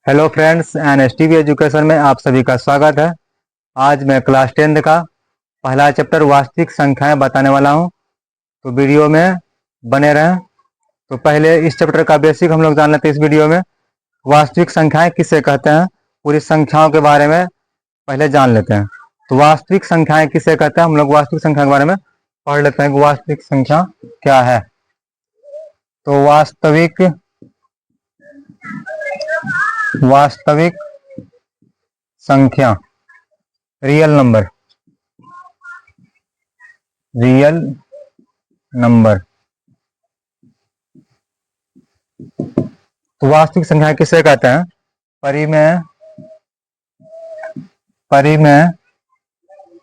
Hello friends, एनएसटीवी education में आप सभी का स्वागत है। आज मैं क्लास 10th का पहला चैप्टर वास्तविक संख्याएं बताने वाला हूं, तो वीडियो में बने रहें। तो पहले इस चैप्टर का बेसिक हम लोग जान लेते हैं। इस वीडियो में वास्तविक संख्याएं किसे कहते हैं, पूरी संख्याओं के बारे में पहले जान लेते हैं। तो वास्तविक संख्याएं किसे कहते हैं, हम लोग वास्तविक संख्या के बारे में पढ़ लेते हैं कि वास्तविक संख्या क्या है। तो वास्तविक संख्या रियल नंबर। तो वास्तविक संख्या किसे कहते हैं? परिमेय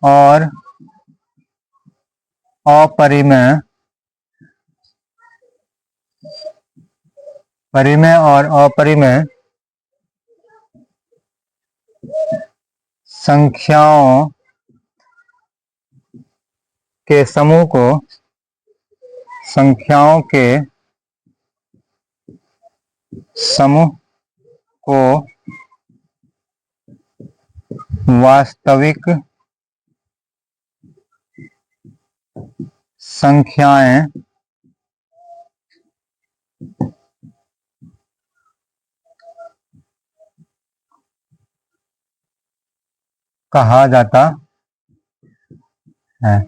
और अपरिमेय संख्याओं के समूह को वास्तविक संख्याएं कहा जाता है।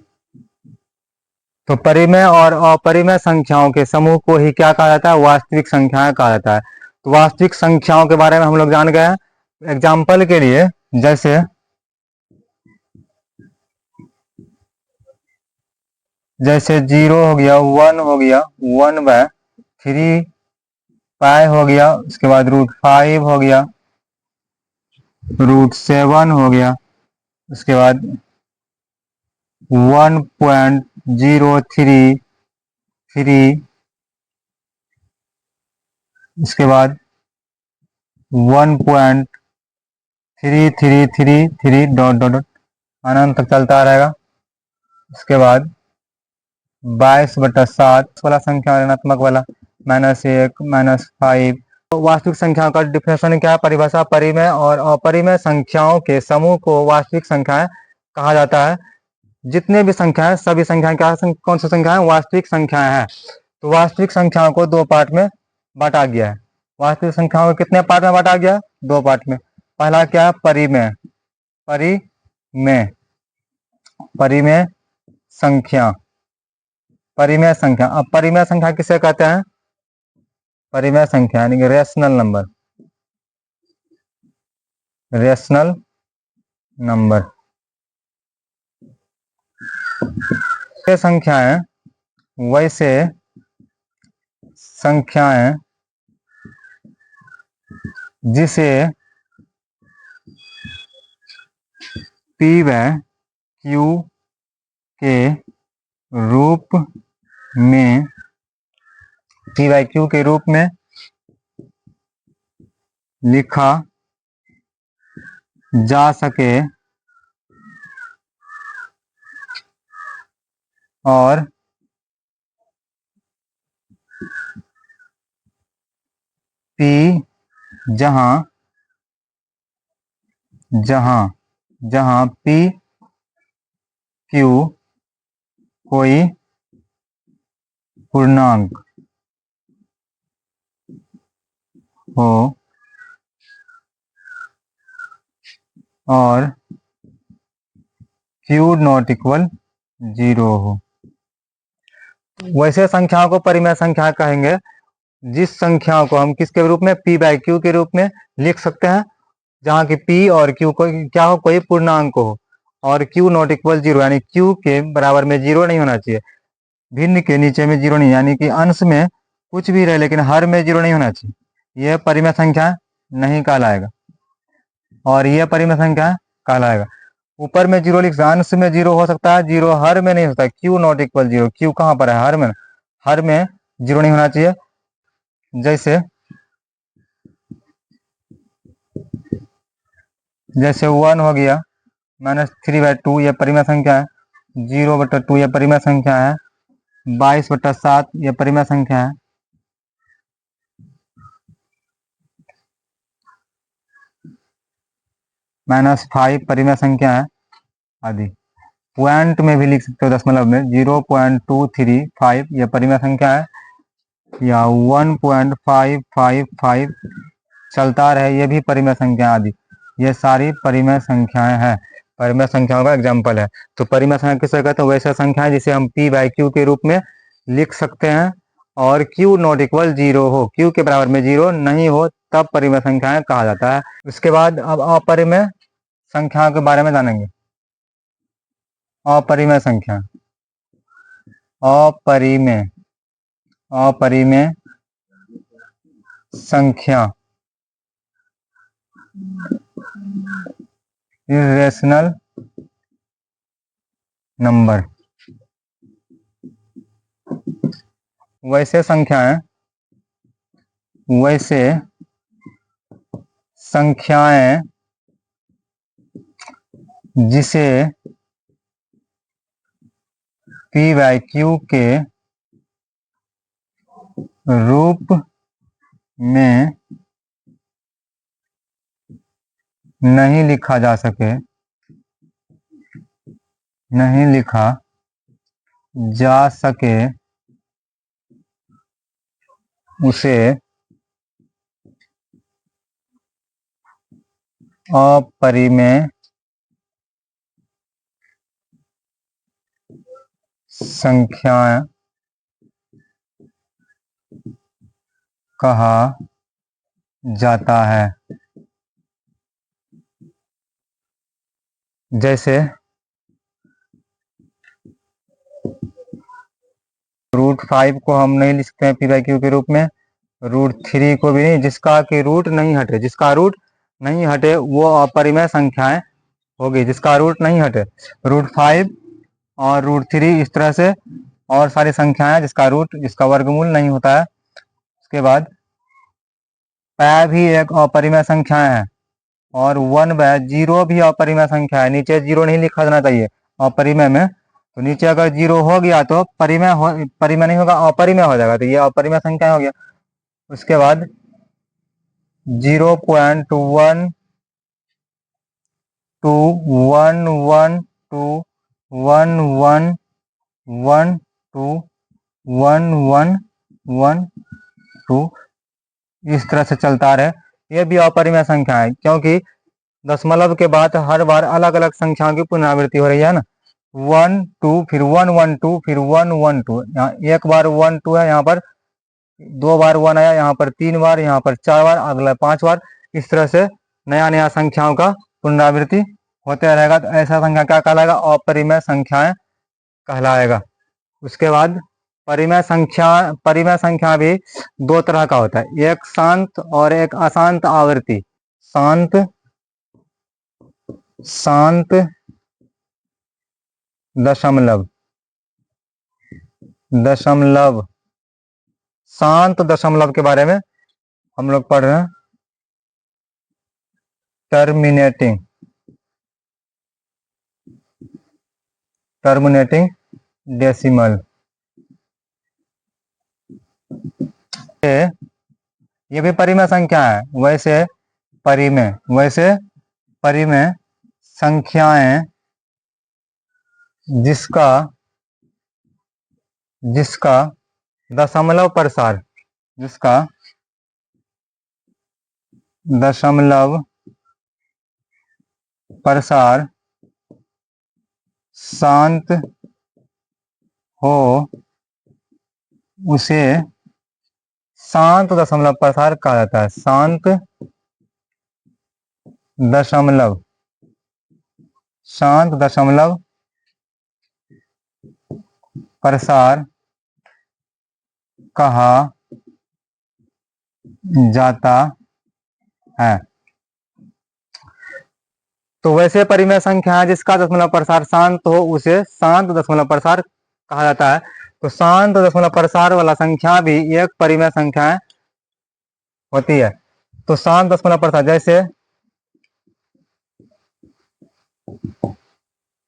तो परिमेय और अपरिमेय संख्याओं के समूह को ही क्या कहा जाता है? वास्तविक संख्याएं कहा जाता है। तो वास्तविक संख्याओं के बारे में हम लोग जान गए हैं। एग्जाम्पल के लिए जैसे 0 हो गया, 1 हो गया, 1/3 पाई हो गया, उसके बाद √5 हो गया, √7 हो गया, उसके बाद 1.033, इसके बाद 1.3333 डॉट डॉट डॉट अनंत तक चलता रहेगा। उसके बाद 22/7 वाला संख्या, ऋणात्मक वाला, -1, -5। तो वास्तविक संख्याओं का डिफिनेशन क्या है? परिभाषा: परिमेय और अपरिमेय संख्याओं के समूह को वास्तविक संख्याएं कहा जाता है। जितने भी संख्याएं, सभी संख्याएं क्या कौन सी संख्याएं? वास्तविक संख्याएं हैं। तो वास्तविक संख्याओं को दो पार्ट में बांटा गया है। वास्तविक संख्याओं को कितने पार्ट में बांटा गया? दो पार्ट में। पहला क्या है? परिमेय संख्या। अब परिमेय संख्या किसे कहते हैं? परिमेय संख्या यानी कि रेशनल नंबर। वैसे संख्याएं जिसे p/q के रूप में लिखा जा सके और p जहां p q कोई पूर्णांक हो और q नॉट इक्वल 0 हो। वैसे संख्याओं को परिमेय संख्या कहेंगे जिस संख्याओं को हम किसके रूप में? p/q के रूप में लिख सकते हैं, जहां की p और q को क्या हो? कोई पूर्णांक हो और q नॉट इक्वल 0 यानी q के बराबर में 0 नहीं होना चाहिए। भिन्न के नीचे में 0 नहीं, यानी कि अंश में कुछ भी रहे लेकिन हर में 0 नहीं होना चाहिए। यह परिमेय संख्या नहीं कहलाएगा और यह परिमेय संख्या कहलाएगा। ऊपर में 0 लिख, अंश में 0 हो सकता है, 0 हर में नहीं होता। q नॉट इक्वल 0, q कहाँ पर है? हर में 0 नहीं होना चाहिए। जैसे 1 हो गया, -3/2 यह परिमेय संख्या है। 0/2 यह परिमेय संख्या है। 22/7 यह परिमेय संख्या है। -5 परिमेय संख्या है आदि। पॉइंट में भी लिख सकते हो दशमलव में 0.235 यह परिमेय संख्या है, या 1.555 चलता रहे ये भी परिमेय संख्या आदि। ये सारी परिमेय संख्याएं हैं, परिमेय संख्याओं का एग्जाम्पल है। तो परिमेय संख्या किसे कहते हैं? वैसे संख्याएं जिसे हम p बाई क्यू के रूप में लिख सकते हैं और q नॉट इक्वल 0 हो, q के बराबर में 0 नहीं हो, तब परिमेय संख्याएं कहा जाता है। उसके बाद अब अपरिमेय संख्याओं के बारे में जानेंगे। अपरिमेय संख्या, अपरिमेय अपरिमेय संख्या, इर्रेशनल नंबर। वैसे संख्याएं जिसे p बाई क्यू के रूप में नहीं लिखा जा सके, उसे अपरिमेय संख्या कहा जाता है। जैसे √5 को हम नहीं लिख सकते हैं p बाई क्यू के रूप में, √3 को भी नहीं, जिसका कि रूट नहीं हटे वो अपरिमेय संख्याएं होगी, जिसका रूट नहीं हटे। √5 और √3 इस तरह से और सारी संख्याएं जिसका वर्गमूल नहीं होता है। उसके बाद π भी एक अपरिमेय संख्या है और 1/0 भी अपरिमेय संख्या है। नीचे 0 नहीं लिखा जाना चाहिए अपरिमेय में, तो नीचे अगर 0 हो गया तो परिमेय नहीं होगा, अपरिमेय हो जाएगा, तो ये अपरिमेय संख्या हो गया। उसके बाद 0.1 to 1 to 1 1 1 to 1 1 1 2 इस तरह से चलता रहे, ये भी अपरिमेय संख्या है, क्योंकि दशमलव के बाद हर बार अलग अलग संख्याओं की पुनरावृत्ति हो रही है ना। 1 2 फिर 1 1 2 फिर 1 1 2, यहाँ एक बार 1 2 है, यहाँ पर 2 बार 1 आया, यहाँ पर 3 बार, यहाँ पर 4 बार, अगला 5 बार। इस तरह से नया संख्याओं का पुनरावृत्ति होते रहेगा, तो ऐसा संख्या क्या कहलाएगा? अपरिमेय संख्याएं कहलाएगा। उसके बाद परिमेय संख्या भी दो तरह का होता है, एक शांत और एक अशांत आवृत्ति। शांत दशमलव शांत दशमलव के बारे में हम लोग पढ़ रहे हैं। टर्मिनेटिंग डेसिमल, ये भी परिमेय संख्या है। वैसे परिमेय संख्याएं जिसका दशमलव प्रसार शांत हो, उसे शांत दशमलव प्रसार कहा जाता है। शांत दशमलव प्रसार कहा जाता है। तो वैसे परिमेय संख्या है जिसका दशमलव प्रसार शांत हो, उसे शांत दशमलव प्रसार कहा जाता है। तो शांत दशमलव प्रसार वाला संख्या भी एक परिमेय संख्या होती है। तो शांत दशमलव प्रसार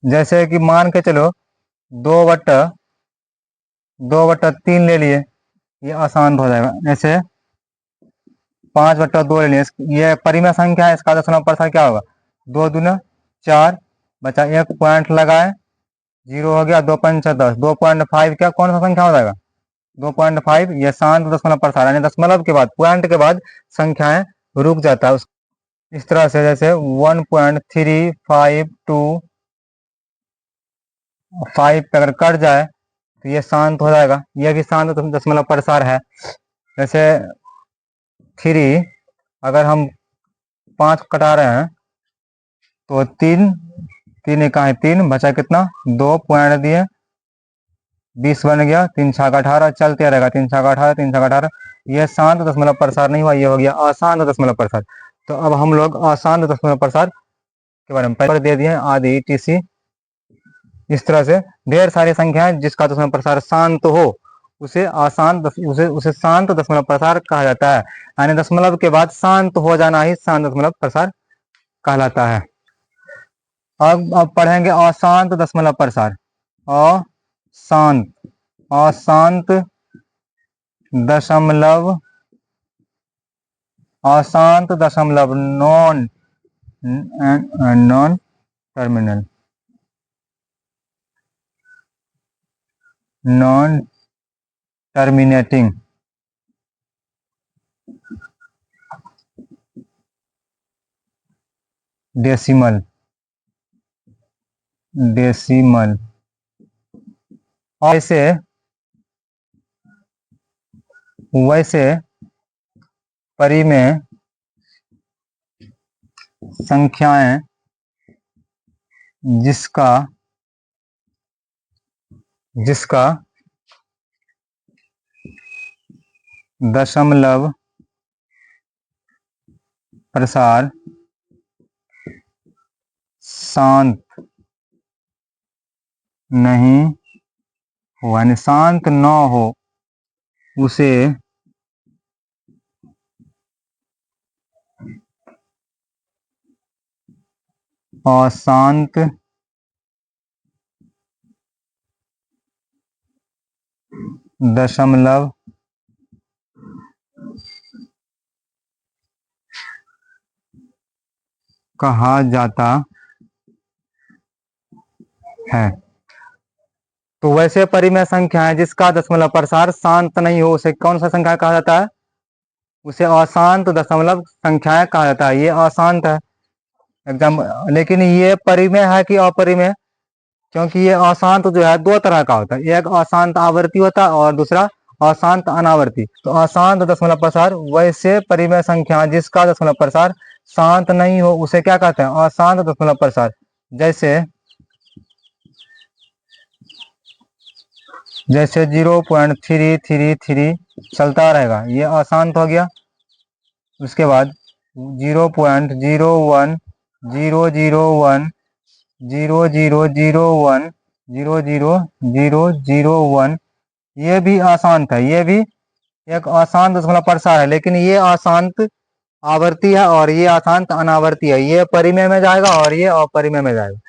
जैसे कि मान के चलो 2/3 ले लिए, ये अशांत हो जाएगा। जैसे 5/2 ले लिए, ये परिमेय संख्या है, इसका दशमलव प्रसार क्या होगा? 2 दूना 4, बचा 1 पॉइंट लगाए, 0 हो गया, 2 5 10, 2.5 क्या कौन सा संख्या हो जाएगा? 2.5। ये शांत दशमलव प्रसार यानी दशमलव के बाद पॉइंट के बाद संख्याएं रुक जाता है। इस तरह से जैसे 1.352 5 पे अगर कट जाए तो ये शांत हो जाएगा, ये भी शांत दशमलव प्रसार है। जैसे 3 अगर हम 5 कटा रहे हैं तो 3 3 इकाई 3 बचा कितना? 2 पॉइंट दिए, 20 बन गया, 3 छाक 18 चलते रहेगा, 3 छाक 18, 3 छाक 18। यह शांत दशमलव प्रसार नहीं हुआ, ये हो गया अशांत दशमलव प्रसार। तो अब हम लोग अशांत दशमलव प्रसार के बारे में पहले दे दिए आदि TC। इस तरह से ढेर सारी संख्याएं जिसका दशमलव प्रसार शांत हो उसे अशांत उसे शांत दशमलव प्रसार कहा जाता है। यानी दशमलव के बाद शांत हो जाना ही शांत दशमलव प्रसार कहलाता है। अब पढ़ेंगे अशांत दशमलव प्रसार। अशांत दशमलव non terminal non terminating decimal वैसे परिमेय संख्याएं जिसका दशमलव प्रसार शांत नहीं हो यानी शांत न हो उसे अशांत दशमलव कहा जाता है। तो वैसे परिमेय संख्या है जिसका दशमलव प्रसार शांत नहीं हो उसे कौन सा संख्या कहा जाता है? उसे अशांत दशमलव संख्याएं कहा जाता है। ये अशांत है एकदम, लेकिन ये परिमेय है कि अपरिमेय? क्योंकि ये अशांत जो है 2 तरह का होता है, एक अशांत आवर्ती होता है और दूसरा अशांत अनावर्ती। तो अशांत दशमलव प्रसार वैसे परिमेय संख्या जिसका दशमलव प्रसार शांत नहीं हो उसे क्या कहते हैं? अशांत दशमलव प्रसार। जैसे 0.333 चलता रहेगा, ये अशांत हो गया। उसके बाद 0.01 001 0001 00001 ये भी अशांत है, ये भी एक अशांत दशमलव प्रसार है, लेकिन ये अशांत आवर्ती है और ये अशांत अनावर्ती है। ये परिमेय में जाएगा और ये अपरिमेय में जाएगा।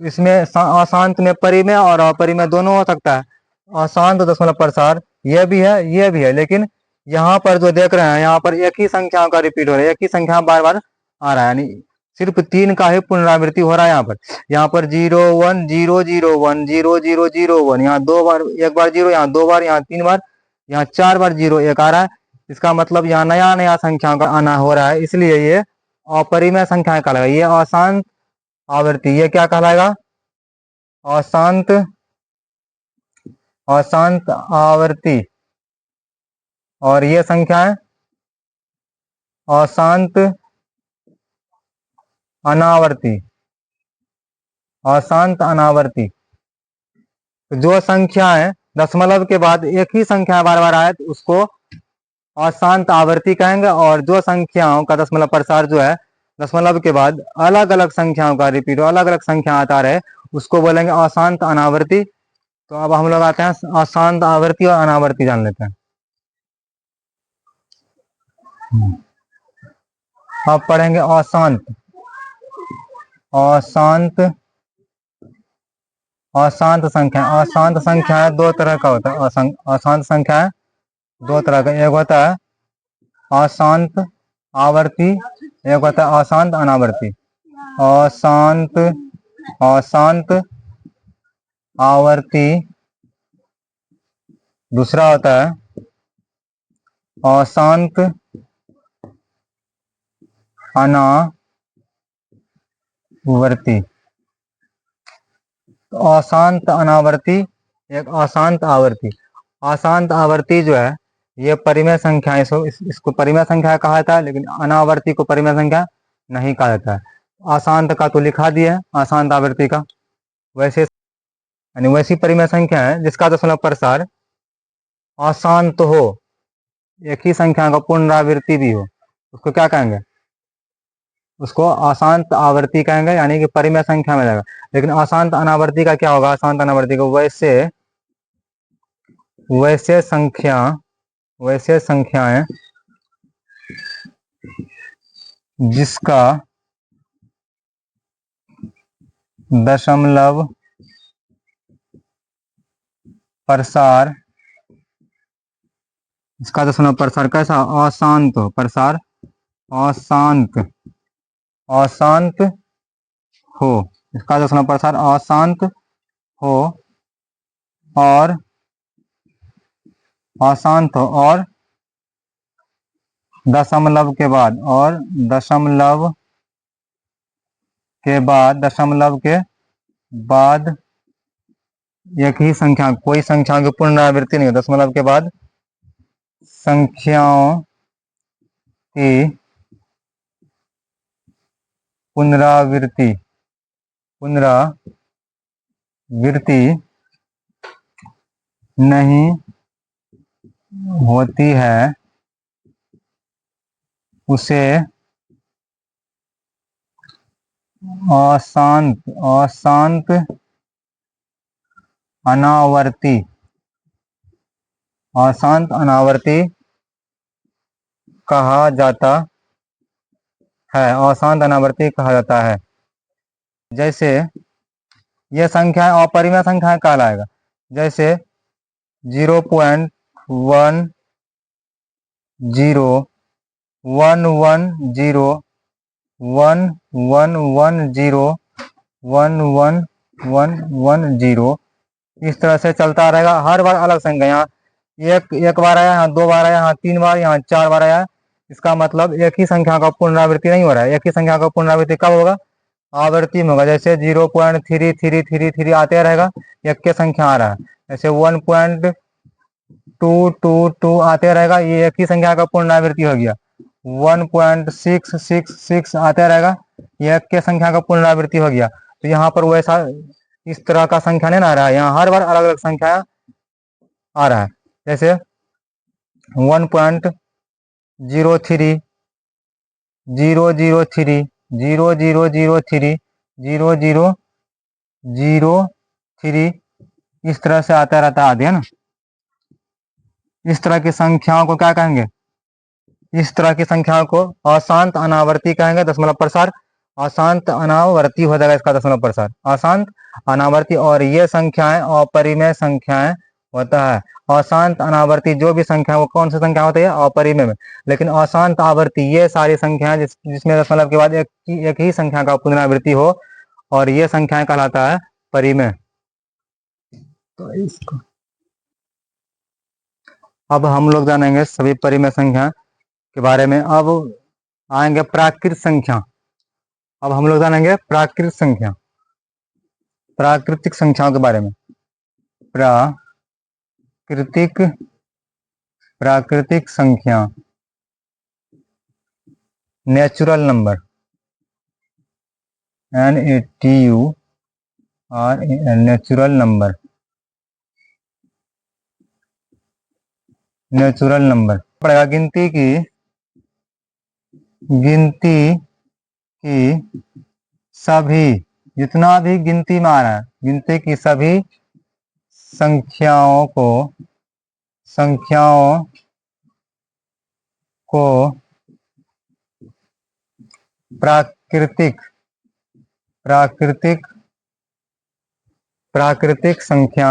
तो इसमें अशांत में परिमेय और अपरिमेय दोनों हो सकता है। अशांत दशमलव प्रसार ये भी है, लेकिन यहाँ पर जो देख रहे हैं यहाँ पर एक ही संख्या का रिपीट हो रहा है, एक ही संख्या बार बार आ रहा है, यानी सिर्फ 3 का ही पुनरावृत्ति हो रहा है। यहाँ पर 01 001 0001, यहाँ 2 बार, एक बार 0, यहाँ 2 बार, यहाँ 3 बार, यहाँ 4 बार 0 1 आ रहा है। इसका मतलब यहाँ नया नया संख्याओं का आना हो रहा है, इसलिए ये अपरिमेय संख्या कहलाएगा। ये अशांत आवृत्ति, ये क्या कहलाएगा? अशांत आवर्ती। और ये संख्या है अशांत अनावर्ती। तो जो संख्या है दशमलव के बाद एक ही संख्या बार बार आए तो उसको अशांत आवर्ती कहेंगे, और जो संख्याओं का दशमलव प्रसार जो है दशमलव के बाद अलग अलग संख्याओं का रिपीट, अलग अलग संख्या आता रहे, उसको बोलेंगे अशांत अनावर्ती। तो अब हम लोग आते हैं अशांत आवर्ती और अनावर्ती जान लेते हैं। अब पढ़ेंगे अशांत संख्या। अशांत संख्या 2 तरह का होता है। अशांत संख्या 2 तरह का, एक होता है अशांत आवर्ती, एक होता है अशांत अनावर्ती। अशांत अशांत आवर्ती, दूसरा होता है अशांत अनावर्ती। अशांत अनावर्ती, एक अशांत आवर्ती। अशांत आवर्ती जो है ये परिमेय संख्या, इसको परिमेय संख्या कहा जाता है, लेकिन अनावर्ती को परिमेय संख्या नहीं कहा जाता है। अशांत का तो लिखा दिया है, अशांत आवर्ती का। वैसे यानी वैसी परिमेय संख्या है जिसका दशमलव प्रसार अशांत हो, एक ही संख्या का पुनरावृत्ति भी हो, उसको क्या कहेंगे? उसको अशांत आवर्ती कहेंगे, यानी कि परिमेय संख्या में जाएगा। लेकिन अशांत अनावर्ती का क्या होगा? अशांत अनावर्ती को वैसे संख्याएं जिसका दशमलव प्रसार, इसका दशमलव प्रसार कैसा? अशांत हो, प्रसार अशांत अशांत हो, इसका दशमलव प्रसार अशांत हो और अशांत हो और दशमलव के बाद, और दशमलव के बाद एक ही संख्या, कोई संख्या की पुनरावृत्ति नहीं हो, दशमलव के बाद संख्याओं की पुनरावृत्ति नहीं होती है, उसे अशांत अनावर्ती कहा जाता है। अशांत अनावर्ती कहा जाता है। जैसे ये संख्या अपरिमेय संख्या कहलाएगा। जैसे 0.10 110 11110 इस तरह से चलता रहेगा। हर बार अलग संख्या, यहाँ एक बार आया, यहाँ 2 बार आया, यहाँ 3 बार, यहाँ 4 बार आया। इसका मतलब एक ही संख्या का पुनरावृत्ति नहीं हो रहा है। एक ही संख्या का पुनरावृत्ति कब होगा? आवर्ती में होगा। जैसे 0.3333 आते रहेगा, एक के संख्या आ रहा है। जैसे 1.222 आते रहेगा, ये एक ही संख्या का पुनरावृत्ति हो गया। 1.666 आते रहेगा, ये एक के संख्या का पुनरावृत्ति हो गया। तो यहाँ पर वैसा इस तरह का संख्या नहीं ना आ रहा है, यहाँ हर बार अलग अलग संख्या आ रहा है। जैसे 1.03 00003 0003 0003 इस तरह से आता रहता है आदि, है ना। इस तरह की संख्याओं को क्या कहेंगे? इस तरह की संख्याओं को अशांत अनावर्ती कहेंगे। दशमलव प्रसार अशांत अनावर्ती हो जाएगा इसका दशमलव प्रसार, अशांत अनावर्ती। और ये संख्याएं अपरिमेय संख्याएं होता है। अशांत अनावर्ती जो भी संख्या, वो कौन सी संख्या होती है? अपरिमेय में। लेकिन अशांत आवर्ती ये सारी संख्याएं जिसमें दशमलव के बाद एक ही संख्या का पुनरावृत्ति हो, और ये संख्याएं कहलाता है परिमेय। तो इसको अब हम लोग जानेंगे सभी परिमेय संख्या के बारे में। अब आएंगे प्राकृत संख्या। अब हम लोग जानेंगे प्राकृत संख्या, प्राकृतिक संख्याओं के बारे में। प्राकृतिक संख्या, natural number, NATURAL natural number. Natural number पड़ेगा गिनती की सभी, जितना भी गिनती में आ रहा है, गिनती की सभी संख्याओं को प्राकृतिक संख्या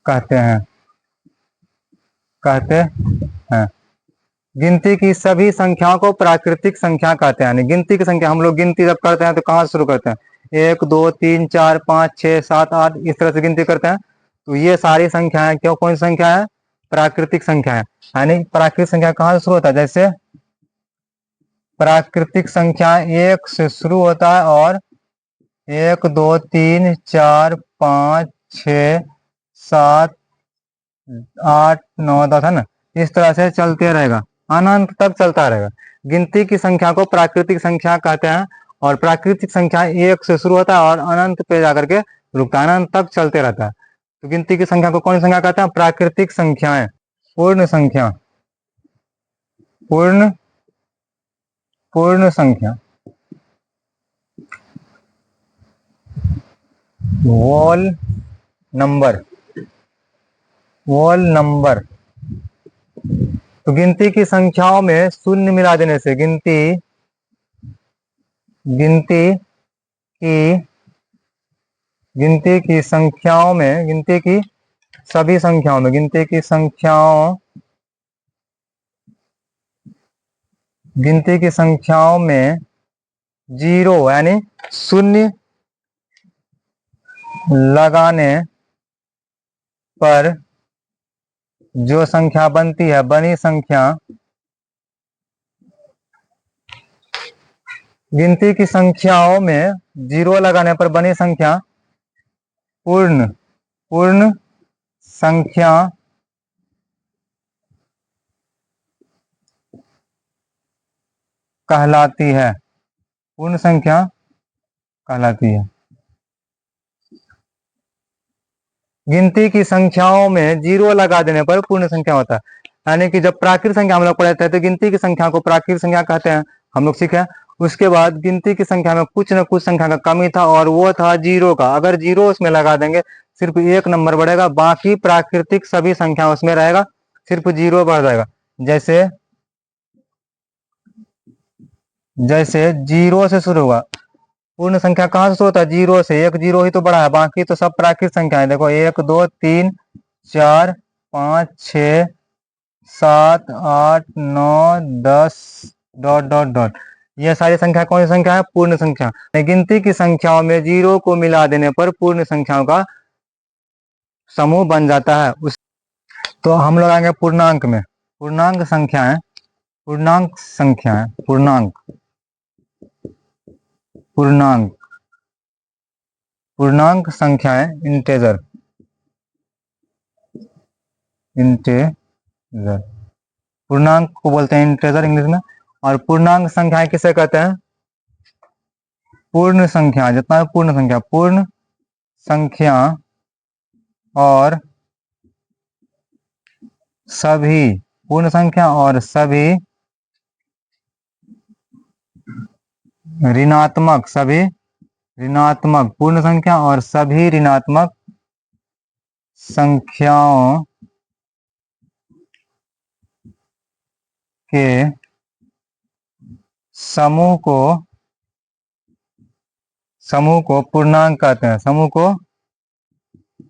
कहते हैं। गिनती की सभी संख्याओं को प्राकृतिक संख्या कहते हैं। यानी गिनती की संख्या, हम लोग गिनती जब करते हैं तो कहाँ से शुरू करते हैं? 1 2 3 4 5 6 7 8 इस तरह से गिनती करते हैं। तो ये सारी संख्याएं क्यों, कौन सी संख्या है? प्राकृतिक संख्या है। यानी प्राकृतिक संख्या कहाँ से शुरू होता है? जैसे प्राकृतिक संख्या 1 से शुरू होता है और 1 2 3 4 5 6 7 8 9 10 है ना, इस तरह से चलते रहेगा, अनंत तक चलता रहेगा। गिनती की संख्या को प्राकृतिक संख्या कहते हैं और प्राकृतिक संख्या 1 से शुरू होता है और अनंत पे जाकर के रुकता है, अनंत तक चलते रहता है। तो गिनती की संख्या को कौन सी संख्या कहते हैं? प्राकृतिक संख्याएं। पूर्ण संख्या, पूर्ण पूर्ण संख्या, होल नंबर, होल नंबर। तो गिनती की संख्याओं में शून्य मिला देने से गिनती की संख्याओं में, गिनती की सभी संख्याओं में, गिनती की संख्याओं में जीरो यानी शून्य लगाने पर जो संख्या बनती है, बनी संख्या, गिनती की संख्याओं में जीरो लगाने पर बनी संख्या पूर्ण संख्या कहलाती है। पूर्ण संख्या कहलाती है। गिनती की संख्याओं में जीरो लगा देने पर पूर्ण संख्या होता है। यानी कि जब प्राकृतिक संख्या हम लोग पढ़े थे तो गिनती की संख्या को प्राकृतिक संख्या कहते हैं, हम लोग सीखे। उसके बाद गिनती की संख्या में कुछ न कुछ संख्या का कमी था और वो था जीरो का। अगर जीरो उसमें लगा देंगे सिर्फ एक नंबर बढ़ेगा, बाकी प्राकृतिक सभी संख्या उसमें रहेगा, सिर्फ जीरो बढ़ जाएगा। जैसे जीरो से शुरू हुआ, पूर्ण संख्या कहाँ से शुरू होता है? जीरो से। एक जीरो ही तो बड़ा है, बाकी तो सब प्राकृतिक संख्या है। देखो 1 2 3 4 5 6 7 8 9 10 डॉट डॉट डॉट, ये सारी संख्या कौन सी संख्या है? पूर्ण संख्या। गिनती की संख्याओं में जीरो को मिला देने पर पूर्ण संख्याओं का समूह बन जाता है। तो हम लोग आएंगे पूर्णांक में। पूर्णांक संख्याएं, पूर्णांक संख्याएं, इंटेजर। पूर्णांक को बोलते हैं इंटेजर इंग्लिश में। और पूर्णांक संख्याएं किसे कहते हैं? पूर्ण संख्या, जितना पूर्ण संख्या, पूर्ण संख्या और सभी, पूर्ण संख्या और सभी ऋणात्मक, पूर्ण संख्या और सभी ऋणात्मक संख्याओं के समूह को पूर्णांक कहते हैं। समूह को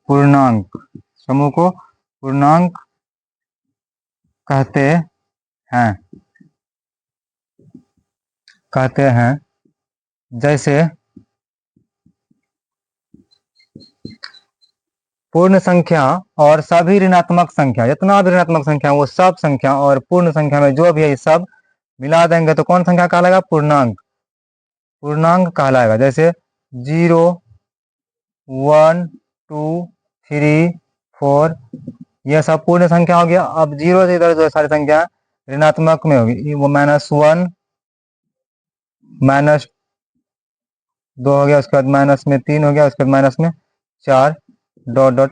पूर्णांक कहते हैं। जैसे पूर्ण संख्या और सभी ऋणात्मक संख्या, जितना भी ऋणात्मक संख्या वो सब संख्या और पूर्ण संख्या में जो भी है सब मिला देंगे तो कौन संख्या कहलाएगा? पूर्णांक कहलाएगा। जैसे 0 1 2 3 4 ये सब पूर्ण संख्या हो गया। अब 0 से इधर जो सारी संख्या ऋणात्मक में होगी, वो -1 -2 हो गया, उसके बाद -3 हो गया, उसके बाद -4 डॉट डॉट।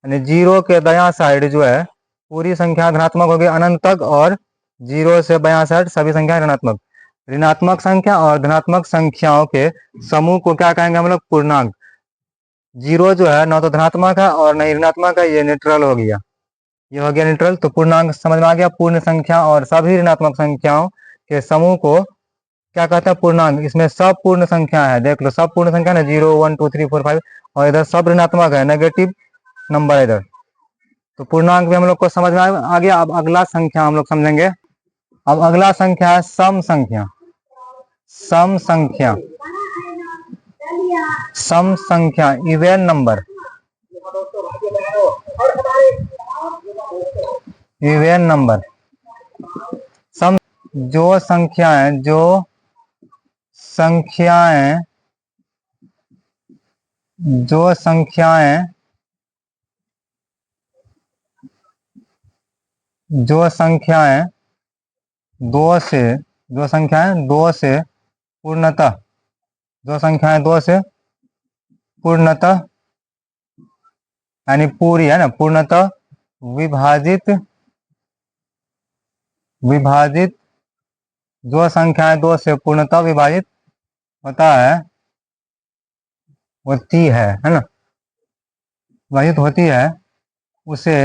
यानी 0 के दायां साइड जो है पूरी संख्या धनात्मक होगी अनंत तक, और 0 से बायां साइड सभी संख्या ऋणात्मक। ऋणात्मक संख्या और धनात्मक संख्याओं के समूह को क्या कहेंगे हम लोग? पूर्णांक। 0 जो है ना तो धनात्मक है और नहीं ऋणात्मक है, ये न्यूट्रल हो गया, ये हो गया न्यूट्रल। तो पूर्णांक समझ में आ गया। पूर्ण संख्या और सभी ऋणात्मक संख्याओं के समूह को क्या कहता है? पूर्णांक। इसमें सब पूर्ण संख्या है, देख लो सब पूर्ण संख्या ना, 0 1 2 3 4 5, और इधर सब ऋणात्मक है, नेगेटिव नंबर इधर। तो पूर्णांक भी हम लोग को समझ में आ गया। अब अगला संख्या हम लोग समझेंगे अब अगला संख्या है सम संख्या। सम संख्या, सम संख्या इवन नंबर, इवन नंबर। सम जो संख्याएं, जो संख्याएं, जो संख्याएं, जो संख्याएं दो से, जो संख्याएं दो से पूर्णतः, जो संख्याएं दो से पूर्णतः यानी पूरी है ना, पूर्णतः विभाजित, विभाजित, जो संख्याएं दो से पूर्णतः विभाजित होता है, होती है ना, विभाजित होती है, उसे,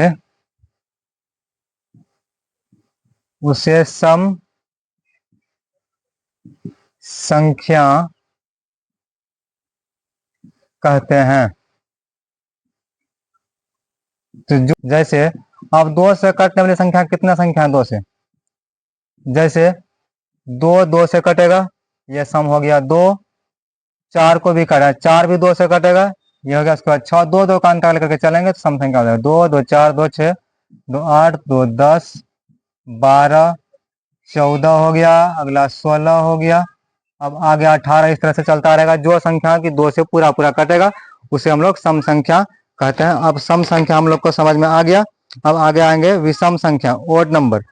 उसे सम संख्या कहते हैं। तो जो जैसे अब दो से कटने वाली संख्या कितना संख्या है दो से, जैसे दो से कटेगा, ये सम हो गया। दो चार को भी काटा, चार भी दो से कटेगा, ये हो गया। उसके बाद छह, दो का अंतर लेकर के चलेंगे तो सम संख्या हो जाएगा। दो दो चार, दो छः, दो आठ, दो 10, 12, 14 हो गया, अगला 16 हो गया, अब आगे 18, इस तरह से चलता रहेगा। जो संख्या की दो से पूरा पूरा कटेगा उसे हम लोग सम संख्या कहते हैं। अब सम संख्या हम लोग को समझ में आ गया। अब आगे आएंगे विषम संख्या, ओड नंबर,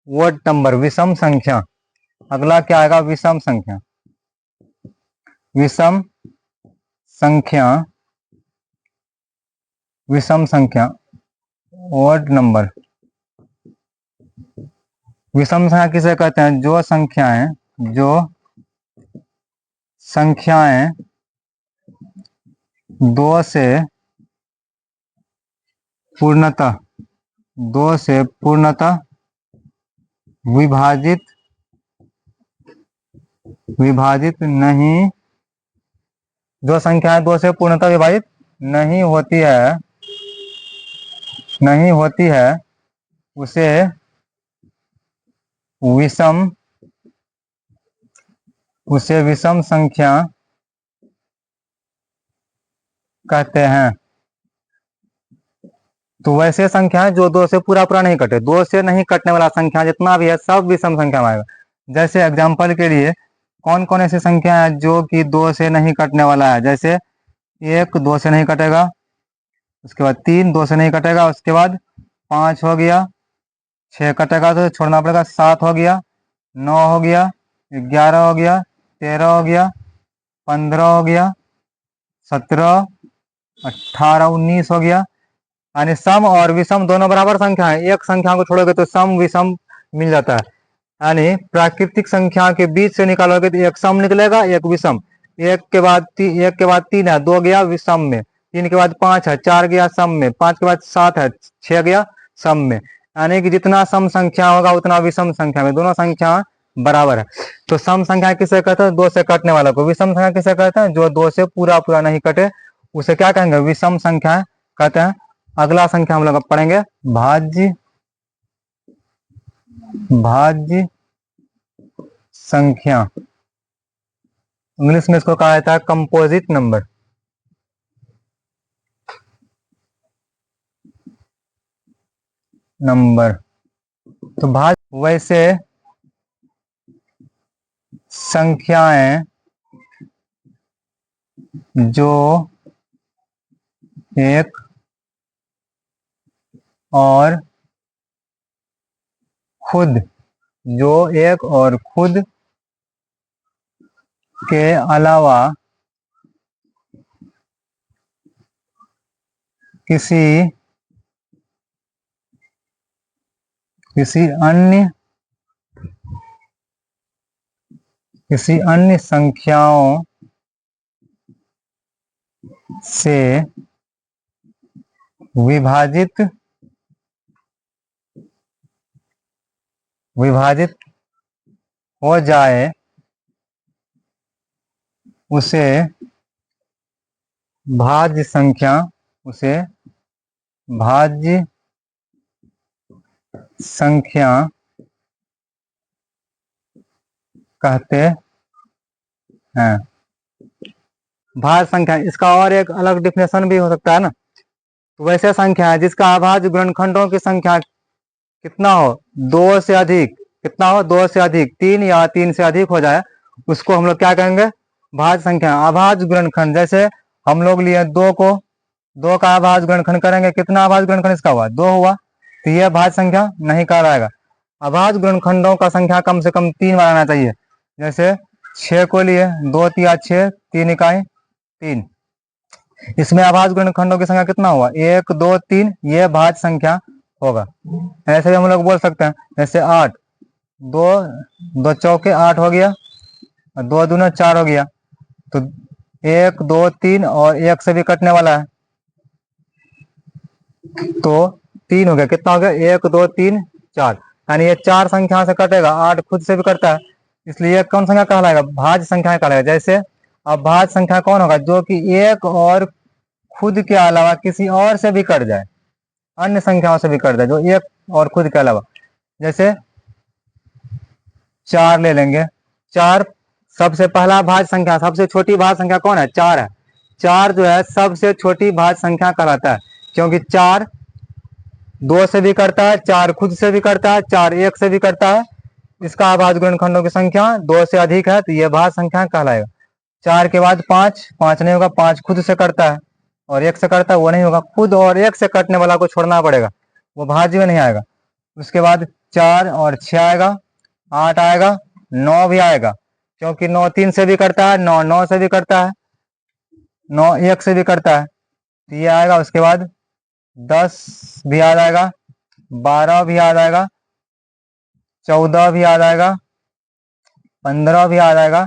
ओड नंबर, विषम संख्या। अगला क्या आएगा, विषम संख्या। विषम संख्या, विषम संख्या, ओड नंबर। विषम संख्या किसे कहते हैं, जो संख्याएं, जो संख्याएं दो से पूर्णतः, दो से पूर्णतः विभाजित, विभाजित नहीं, जो संख्याएं दो से पूर्णतः विभाजित नहीं होती है, नहीं होती है, उसे विषम, उसे विषम संख्या कहते हैं। तो वैसे संख्या जो दो से पूरा पूरा नहीं कटे, दो से नहीं कटने वाला संख्या जितना भी है सब विषम संख्या में आएगा। जैसे एग्जांपल के लिए कौन कौन ऐसी संख्या है जो कि दो से नहीं कटने वाला है, जैसे एक दो से नहीं कटेगा, उसके बाद तीन दो से नहीं कटेगा, उसके बाद पाँच हो गया, छः कटेगा तो छोड़ना पड़ेगा, सात हो गया, नौ हो गया, 11 हो गया, 13 हो गया, 15 हो गया, 17, 18, 19 हो गया। यानी सम और विषम दोनों बराबर संख्या है, एक संख्या को छोड़ोगे तो सम विषम मिल जाता है। यानी प्राकृतिक संख्या के बीच से निकालोगे तो एक सम निकलेगा, एक विषम। एक के बाद तीन है, दो गया विषम में, तीन के बाद पांच है, चार गया सम में, पांच के बाद सात है, छह गया सम में। यानी कि जितना सम संख्या होगा उतना विषम संख्या में, दोनों संख्या बराबर है। तो सम संख्या किसे कहते हैं, दो से कटने वाला को। विषम संख्या किसे कहते हैं, जो दो से पूरा पूरा नहीं कटे उसे क्या कहेंगे, विषम संख्या कहते हैं। अगला संख्या हम लोग पढ़ेंगे भाज्य, भाज्य संख्या। इंग्लिश में इसको कहा जाता है कंपोजिट नंबर। नंबर तो भाज्य वैसे संख्याएं जो एक और खुद, जो एक और खुद के अलावा किसी, किसी अन्य, किसी अन्य संख्याओं से विभाजित, विभाजित हो जाए उसे भाज्य संख्या, उसे भाज्य संख्या कहते हैं। भाज्य संख्या, इसका और एक अलग डिफिनेशन भी हो सकता है ना। तो वैसे संख्या है जिसका अभाज्य गुणनखंडों की संख्या कितना हो, 2 से अधिक, कितना हो, 2 से अधिक, 3 या 3 से अधिक हो जाए, उसको हम लोग क्या कहेंगे, भाज्य संख्या। अभाज्य गुणनखंड, जैसे हम लोग लिए 2 को, 2 का अभाज्य गुणनखंड करेंगे, कितना अभाज्य गुणनखंड इसका हुआ, 2 हुआ, तो यह भाज्य संख्या नहीं कहलाएगा। अभाज्य गुणनखंडों का संख्या कम से कम 3 बार आना चाहिए। जैसे 6 को लिए, 2 तिया 6, 3 इकाई 3, इसमें अभाज्य गुणनखंडों की संख्या कितना हुआ, 1 2 3, यह भाज्य संख्या होगा। ऐसे भी हम लोग बोल सकते हैं, जैसे 8, 2 2 चौके 8 हो गया, 2 दूना 4 हो गया, तो 1 2 3 और 1 से भी कटने वाला है, तो 3 हो गया, कितना हो गया, 1 2 3 4, यानी ये 4 संख्या से कटेगा, 8 खुद से भी कटता है, इसलिए कौन संख्या कहलाएगा, भाज्य संख्या कहलाएगा। जैसे अब भाज्य संख्या कौन होगा, जो कि एक और खुद के अलावा किसी और से भी कट जाए, अन्य संख्याओं से भी कट जाए, जो एक और खुद के अलावा। जैसे 4 ले लेंगे, 4 सबसे पहला भाज्य संख्या, सबसे छोटी भाज्य संख्या कौन है, 4 है। 4 जो है सबसे छोटी भाज्य संख्या कहलाता है, क्योंकि 4 2 से भी करता है, 4 खुद से भी करता है, 4 1 से भी करता है, इसका अभाज्य गुणनखंडों की संख्या 2 से अधिक है, तो यह भाज्य संख्या कहलाएगा। 4 के बाद 5, 5 नहीं होगा, 5 खुद से करता है और 1 से करता है, वो नहीं होगा, खुद और 1 से कटने वाला को छोड़ना पड़ेगा, वो भाज्य में नहीं आएगा। उसके बाद 4 और 6 आएगा, 8 आएगा, 9 भी आएगा, क्योंकि 9 3 से भी करता है, 9 9 से भी करता है, 9 1 से भी करता है, तो ये आएगा। उसके बाद 10 भी आ जाएगा, 12 भी आ जाएगा, 14 भी आ जाएगा, 15 भी आ जाएगा,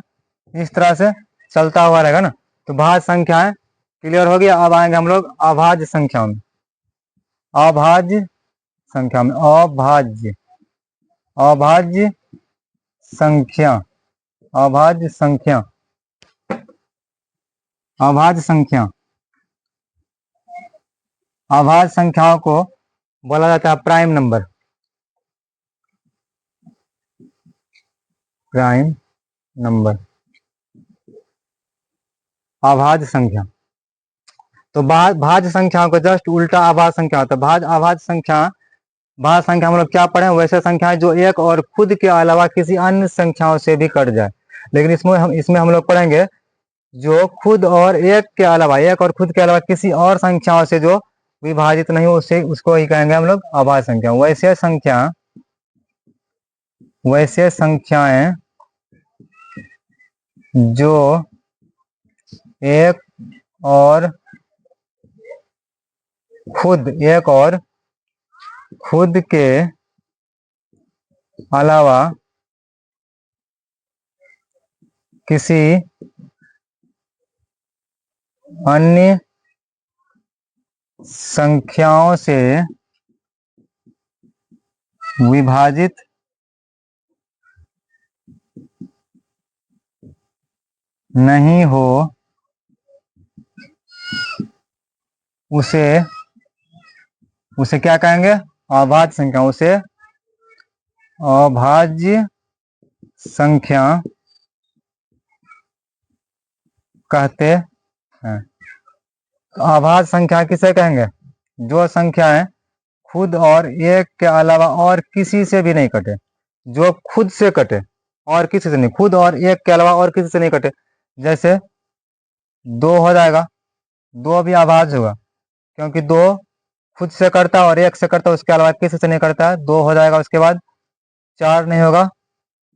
इस तरह से चलता हुआ रहेगा ना। तो भाज्य संख्याएं क्लियर हो गया। अब आएंगे हम लोग अभाज्य संख्याओं में। अभाज्य संख्या में, अभाज्य अभाज्य संख्या, अभाज्य संख्या, अभाज्य संख्या, अभाज्य संख्याओं को बोला जाता है प्राइम नंबर, प्राइम नंबर, अभाज्य संख्या। तो भाज्य संख्याओं को जस्ट उल्टा अभाज्य संख्या होता है। अभाज्य संख्या, भाज्य संख्या हम लोग क्या पढ़े, वैसे संख्याएं जो एक और खुद के अलावा किसी अन्य संख्याओं से भी कट जाए, लेकिन इसमें हम लोग पढ़ेंगे जो खुद और एक के अलावा, एक और खुद के अलावा किसी और संख्याओं से जो विभाजित नहीं हो, उसको ही कहेंगे हम लोग अभाज्य संख्या। वैसे संख्याएं जो एक और खुद के अलावा किसी अन्य संख्याओं से विभाजित नहीं हो, उसे क्या कहेंगे, अभाज्य संख्या। उसे अभाज्य संख्या कहते हैं। अभाज्य संख्या किसे कहेंगे, जो संख्याएं खुद और एक के अलावा और किसी से भी नहीं कटे, जो खुद से कटे और किसी से नहीं, खुद और एक के अलावा और किसी से नहीं कटे। जैसे 2 हो जाएगा, 2 भी अभाज्य होगा, क्योंकि 2 खुद से करता और 1 से करता, उसके अलावा किसी से नहीं करता है, 2 हो जाएगा। उसके बाद 4 नहीं होगा,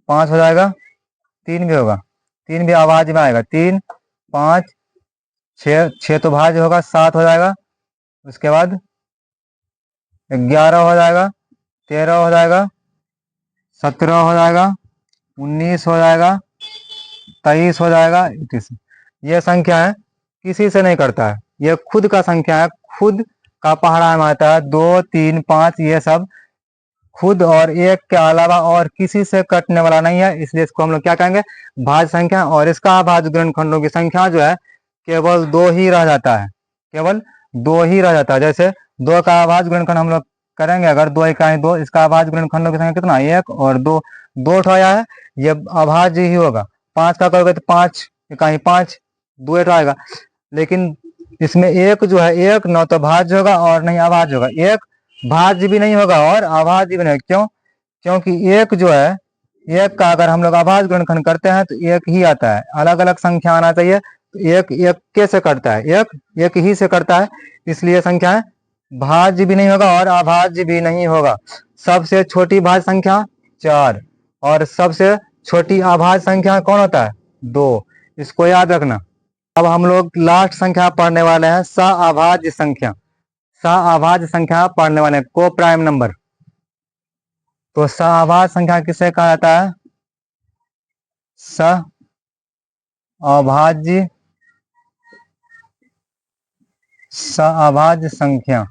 5 हो जाएगा, 3 भी होगा, 3 भी अभाज्य में आएगा, 3 5 6 तो भाज्य होगा, 7 हो जाएगा। उसके बाद 11 हो जाएगा, 13 हो जाएगा, 17 हो जाएगा, 19 हो जाएगा, 23 हो जाएगा, 21। ये संख्या है किसी से नहीं करता है, ये खुद का संख्या है, खुद का पहाड़ा में आता है। 2 3 5 ये सब खुद और एक के अलावा और किसी से कटने वाला नहीं है, इसलिए इसको हम लोग क्या कहेंगे, भाज्य संख्या। और इसका अभाज्य गुणनखंडों की संख्या जो है केवल 2 ही रह जाता है, केवल 2 ही रह जाता है। जैसे 2 का अभाज्य गुणनखंड हम लोग करेंगे, अगर दो इकाई दो, इसका अभाज्य गुणनखंडों की संख्या कितना, एक और दो, दो उठो आया है, ये अभाज्य ही होगा। पांच का करोगे तो पांच इकाई पांच, दो उठो आएगा। लेकिन इसमें एक जो है, एक न तो भाज्य होगा और नहीं अभाज्य होगा, एक भाज्य भी नहीं होगा और अभाज्य भी नहीं। क्यों? क्योंकि एक जो है, एक का अगर हम लोग अभाज्य गुणनखंड करते हैं तो एक ही आता है, अलग अलग संख्या आना चाहिए, तो एक एक के से करता है, एक एक ही से करता है, इसलिए संख्या है भाज्य भी नहीं होगा और अभाज्य भी नहीं होगा। सबसे छोटी भाज्य संख्या 4 और सबसे छोटी अभाज्य संख्या कौन होता है, 2, इसको याद रखना। अब हम लोग लास्ट संख्या पढ़ने वाले हैं, सअभाज्य संख्या। सअभाज्य संख्या पढ़ने वाले हैं, को प्राइम नंबर। तो सअभाज्य संख्या किसे कहा जाता है, सअभाज्य संख्या।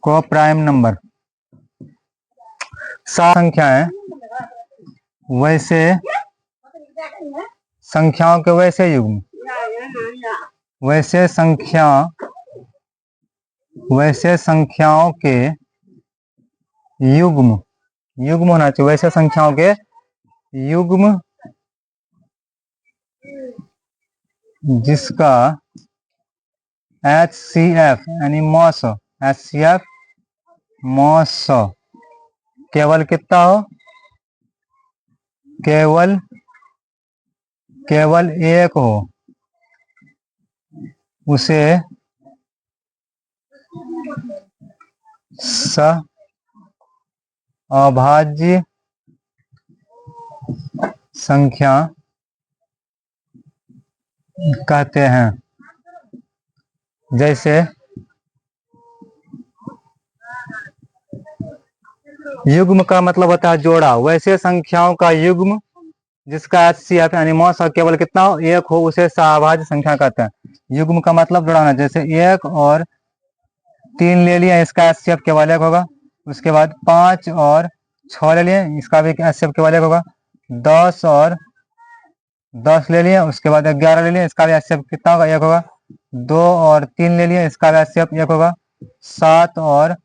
को प्राइम नंबर संख्या है, वैसे संख्याओं के वैसे युग्म, वैसे संख्याओं के युग्म, युग्म होना चाहिए, वैसे संख्याओं के युग्म जिसका HCF यानी मॉस, HCF मॉस केवल कितना हो, केवल एक हो, उसे सअभाज्य संख्या कहते हैं। जैसे युग्म का मतलब होता है जोड़ा, वैसे संख्याओं का युग्म जिसका HCF यानी मॉस केवल कितना हो, एक हो, उसे सअभाज्य संख्या कहते हैं। युग्म का मतलब जोड़ाना, जैसे एक और 3 ले लिया, इसका HCF केवल एक होगा। उसके बाद 5 और 6 ले लिए, इसका भी HCF केवल एक होगा। 10 और 10 ले लिए, उसके बाद 11 ले लिए, इसका भी HCF कितना होगा, एक होगा। 2 और 3 ले लिए, इसका भी HCF एक होगा। 7 और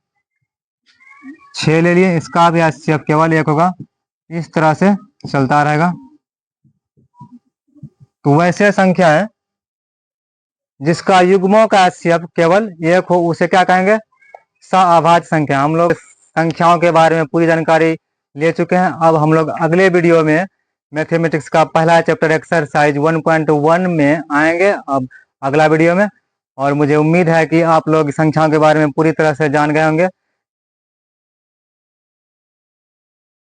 6 ले लिए, इसका भी HCF केवल एक होगा। इस तरह से चलता रहेगा। तो वैसे संख्या है जिसका युग्मों का HCF केवल एक हो, उसे क्या कहेंगे, सअभाज्य संख्या। हम लोग संख्याओं के बारे में पूरी जानकारी ले चुके हैं। अब हम लोग अगले वीडियो में मैथमेटिक्स का पहला चैप्टर एक्सरसाइज 1.1 में आएंगे, अब अगला वीडियो में। और मुझे उम्मीद है कि आप लोग संख्याओं के बारे में पूरी तरह से जान गए होंगे।